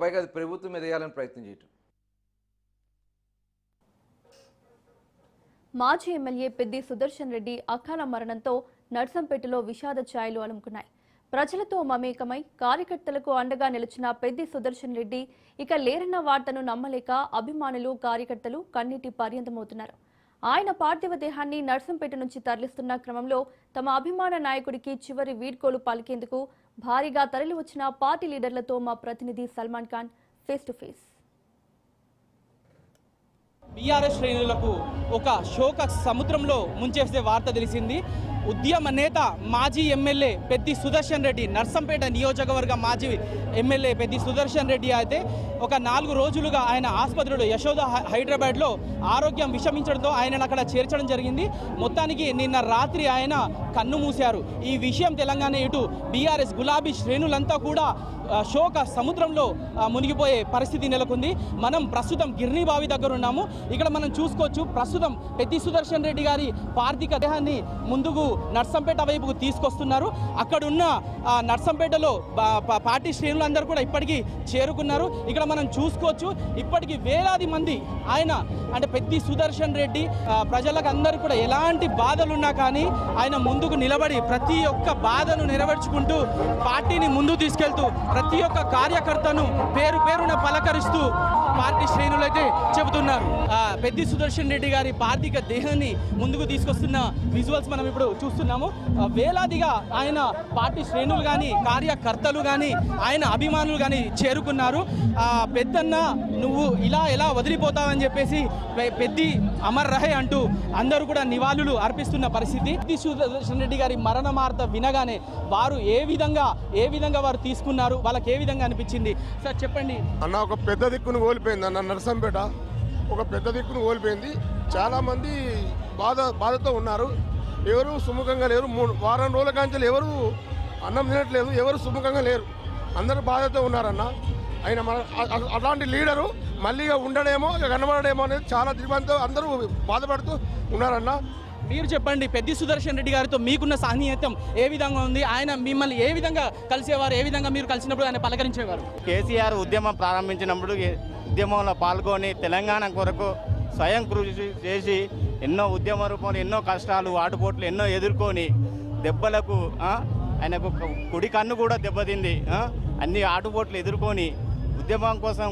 పైగా అది ప్రభుత్వం మీద వేయాలని ప్రయత్నం చేయటం. మాజీ ఎమ్మెల్యే పెద్ది సుదర్శన్ రెడ్డి అకాల మరణంతో నర్సంపేటలో విషాద ఛాయలు అలుముకున్నాయి. ప్రజలతో మమేకమై కార్యకర్తలకు అండగా నిలిచిన పెద్ది సుదర్శన్ రెడ్డి ఇక లేరన్న వార్తను నమ్మలేక అభిమానులు, కార్యకర్తలు కన్నీటి పర్యంతమవుతున్నారు. ఆయన పార్థివ దేహాన్ని నర్సంపేట నుంచి తరలిస్తున్న క్రమంలో తమ అభిమాన నాయకుడికి చివరి వీడ్కోలు పలికేందుకు భారీగా తరలి వచ్చిన పార్టీ లీడర్లతో మా ప్రతినిధి Salman Khan face to face. BRS శ్రేణులకు ఒక శోక సముద్రంలో ముంచేసే వార్త తెలిసింది. ఉద్యమ నేత మాజీ ఎమ్మెల్యే పెద్ది సుదర్శన్ రెడ్డి, నర్సంపేట నియోజకవర్గ మాజీ ఎమ్మెల్యే పెద్ది సుదర్శన్ రెడ్డి అయితే ఒక 4 రోజులుగా ఆయన ఆసుపత్రిలో యశోద హైదరాబాద్లో ఆరోగ్యం విషమించడంతో ఆయనను అక్కడ చేర్చడం జరిగింది. మొత్తానికి నిన్న రాత్రి ఆయన కన్ను మూశారు. ఈ విషయం తెలంగాణ ఇటు బీఆర్ఎస్ గులాబీ శ్రేణులంతా కూడా శోక సముద్రంలో మునిగిపోయే పరిస్థితి నెలకొంది. మనం ప్రస్తుతం గిర్నీబావి దగ్గర ఉన్నాము. ఇక్కడ మనం చూసుకోవచ్చు, ప్రస్తుతం పెద్ది సుదర్శన్ రెడ్డి గారి పార్థిక దేహాన్ని ముందుకు నర్సంపేట వైపుకు తీసుకొస్తున్నారు. అక్కడున్న నర్సంపేటలో పార్టీ శ్రేణులందరూ కూడా ఇప్పటికీ చేరుకున్నారు. ఇక్కడ మనం చూసుకోవచ్చు, ఇప్పటికీ వేలాది మంది ఆయన అంటే పెద్ది సుదర్శన్ రెడ్డి ప్రజలకు అందరూ కూడా ఎలాంటి బాధలున్నా కానీ ఆయన ముందుకు నిలబడి ప్రతి ఒక్క బాధను నెరవేర్చుకుంటూ పార్టీని ముందుకు తీసుకెళ్తూ ప్రతి ఒక్క కార్యకర్తను పేరు పేరున పలకరిస్తూ పార్టీ శ్రేణులు అయితే చెబుతున్నారు. పెద్ది సుదర్శన్ రెడ్డి గారి పార్థిక దేహాన్ని ముందుకు తీసుకొస్తున్న విజువల్స్ మనం ఇప్పుడు చూస్తున్నాము. వేలాదిగా ఆయన పార్టీ శ్రేణులు కానీ, కార్యకర్తలు కానీ, ఆయన అభిమానులు కానీ చేరుకున్నారు. పెద్దన్న నువ్వు ఇలా ఎలా వదిలిపోతావని చెప్పేసి పెద్ది అమర్ రహే అంటూ అందరూ కూడా నివాళులు అర్పిస్తున్న పరిస్థితి. పెద్ది సుదర్శన్ రెడ్డి గారి మరణ వార్త వినగానే వారు ఏ విధంగా వారు తీసుకున్నారు, వాళ్ళకి ఏ విధంగా అనిపించింది సార్ చెప్పండి అన్న. ఒక పెద్ద దిక్కును కోల్పోయింది అన్న నర్సంపేట, ఒక పెద్ద దిక్కును కోల్పోయింది. చాలామంది బాధతో ఉన్నారు. ఎవరు సుముఖంగా లేరు. 3 వారం రోజుల కాంచెలు ఎవరు అన్నం తినట్లేదు, ఎవరు సుముఖంగా లేరు. అందరూ బాధతో ఉన్నారన్న. ఆయన అలాంటి లీడరు మళ్ళీ ఉండడేమో, కనబడడేమో అనేది చాలా దిగ్బంతో అందరూ బాధపడుతూ ఉన్నారన్న. మీరు చెప్పండి, పెద్ది సుదర్శన్ రెడ్డి గారితో మీకున్న సాన్నిహిత్యం ఏ విధంగా ఉంది? ఆయన మిమ్మల్ని ఏ విధంగా కలిసేవారు? ఏ విధంగా మీరు కలిసినప్పుడు ఆయన పలకరించేవారు? కేసీఆర్ ఉద్యమం ప్రారంభించినప్పుడు ఉద్యమంలో పాల్గొని తెలంగాణ కొరకు స్వయం కృషి చేసి ఎన్నో ఉద్యమ రూపంలో ఎన్నో కష్టాలు, ఆటుపోట్లు ఎన్నో ఎదుర్కొని దెబ్బలకు ఆయనకు కుడి కన్ను కూడా దెబ్బతింది. అన్ని ఆటుపోట్లు ఎదుర్కొని ఉద్యమం కోసం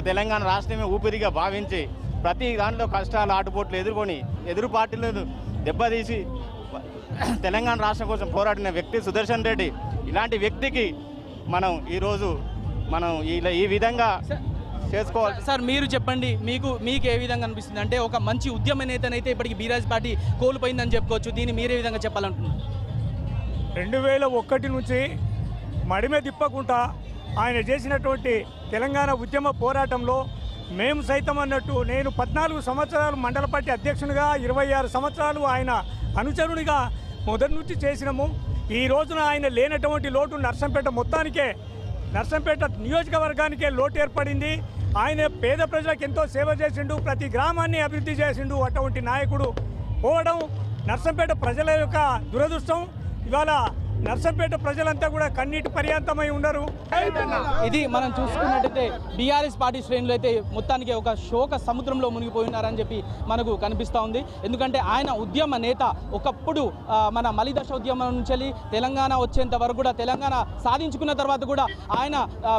తెలంగాణ రాష్ట్రమే ఊపిరిగా భావించి ప్రతి దాంట్లో కష్టాలు, ఆటుపోట్లు ఎదుర్కొని ఎదురు పార్టీలను దెబ్బతీసి తెలంగాణ రాష్ట్రం కోసం పోరాడిన వ్యక్తి సుదర్శన్ రెడ్డి. ఇలాంటి వ్యక్తికి మనం ఈరోజు ఈ విధంగా చేసుకోవాలి. సార్ మీరు చెప్పండి, మీకు ఏ విధంగా అనిపిస్తుంది? అంటే ఒక మంచి ఉద్యమ నేతనైతే ఇప్పటికి బీఆర్ఎస్ పార్టీ కోల్పోయిందని చెప్పుకోవచ్చు. దీన్ని మీరే విధంగా చెప్పాలంటున్నారు? 2001 నుంచి మడిమే తిప్పకుండా ఆయన చేసినటువంటి తెలంగాణ ఉద్యమ పోరాటంలో మేము సైతం అన్నట్టు, నేను 14 సంవత్సరాలు మండల పార్టీ అధ్యక్షునిగా, 26 సంవత్సరాలు ఆయన అనుచరునిగా మొదటి నుంచి చేసినాము. ఈ రోజున ఆయన లేనటువంటి లోటు నర్సంపేట మొత్తానికే, నర్సంపేట నియోజకవర్గానికే లోటు ఏర్పడింది. ఆయన పేద ప్రజలకు ఎంతో సేవ చేసిండు, ప్రతి గ్రామాన్ని అభివృద్ధి చేసిండు. అటువంటి నాయకుడు పోవడం నర్సంపేట ప్రజల యొక్క దురదృష్టం. ఇవాళ నర్సంపేట ప్రజలంతా కూడా కన్నీటి పర్యంతమై ఉన్నారు. ఇది మనం చూసుకున్నట్టయితే బీఆర్ఎస్ పార్టీ శ్రేణులు అయితే మొత్తానికి ఒక శోక సముద్రంలో మునిగిపోయినారని చెప్పి మనకు కనిపిస్తూ ఉంది. ఎందుకంటే ఆయన ఉద్యమ నేత. ఒకప్పుడు మన మలిదశ ఉద్యమం నుంచి తెలంగాణ వచ్చేంత వరకు కూడా, తెలంగాణ సాధించుకున్న తర్వాత కూడా ఆయన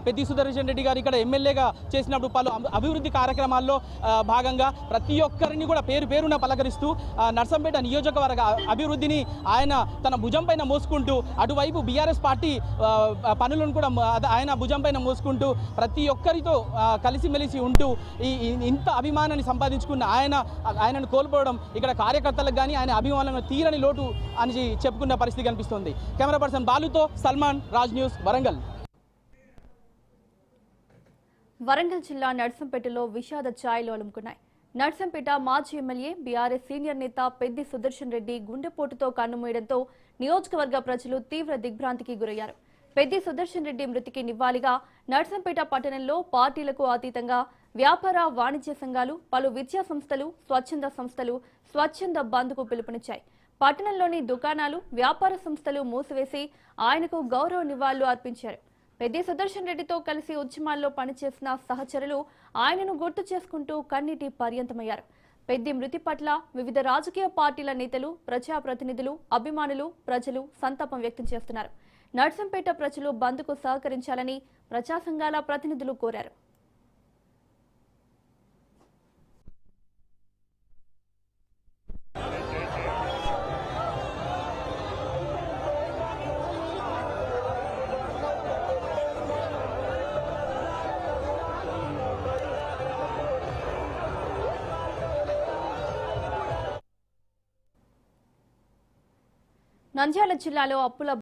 పెద్ది సుదర్శన్ రెడ్డి గారు ఇక్కడ ఎమ్మెల్యేగా చేసినప్పుడు పలు అభివృద్ధి కార్యక్రమాల్లో భాగంగా ప్రతి ఒక్కరిని కూడా పేరు పేరున పలకరిస్తూ నర్సంపేట నియోజకవర్గ అభివృద్ధిని ఆయన తన భుజం పైన మోసుకుంటూ, అటువైపు బీఆర్ఎస్ పార్టీ పనులను కూడా ఆయన భుజం పైన మోసుకుంటూ ప్రతి ఒక్కరితో కలిసిమెలిసి ఉంటూ ఇంత అభిమానాన్ని సంపాదించుకున్న ఆయనను కోల్పోవడం ఇక్కడ కార్యకర్తలకు కానీ ఆయన అభిమానులను తీరని లోటు అని చెప్పుకున్న పరిస్థితి కనిపిస్తుంది. కెమెరా పర్సన్ బాలుతో సల్మాన్, రాజ్ న్యూస్, వరంగల్. వరంగల్ జిల్లా నర్సంపేటలో విషాద ఛాయలు అలుముకున్నాయి. నర్సంపేట మాజీ ఎమ్మెల్యే బీఆర్ఎస్ సీనియర్ నేత పెద్ది సుదర్శన్ రెడ్డి గుండెపోటుతో కన్నుమూయడంతో నియోజకవర్గ ప్రజలు తీవ్ర దిగ్భ్రాంతికి గురయ్యారు. పెద్ది సుదర్శన్ రెడ్డి మృతికి నివాళిగా నర్సంపేట పట్టణంలో పార్టీలకు అతీతంగా వ్యాపార, వాణిజ్య సంఘాలు, పలు విద్యా సంస్థలు, స్వచ్ఛంద సంస్థలు స్వచ్ఛంద బంద్కు పిలుపునిచ్చాయి. పట్టణంలోని దుకాణాలు, వ్యాపార సంస్థలు మూసివేసి ఆయనకు గౌరవ నివాళులు అర్పించారు. పెద్ది సుదర్శన్ రెడ్డితో కలిసి ఉద్యమాల్లో పనిచేసిన సహచరులు ఆయనను గుర్తు చేసుకుంటూ కన్నీటి పర్యంతమయ్యారు. పెద్ది మృతి పట్ల వివిధ రాజకీయ పార్టీల నేతలు, ప్రజాప్రతినిధులు, అభిమానులు, ప్రజలు సంతాపం వ్యక్తం చేస్తున్నారు. నర్సంపేట ప్రజలు బంద్కు సహకరించాలని ప్రజా సంఘాల ప్రతినిధులు కోరారు. నంద్యాల జిల్లాలో అప్పుల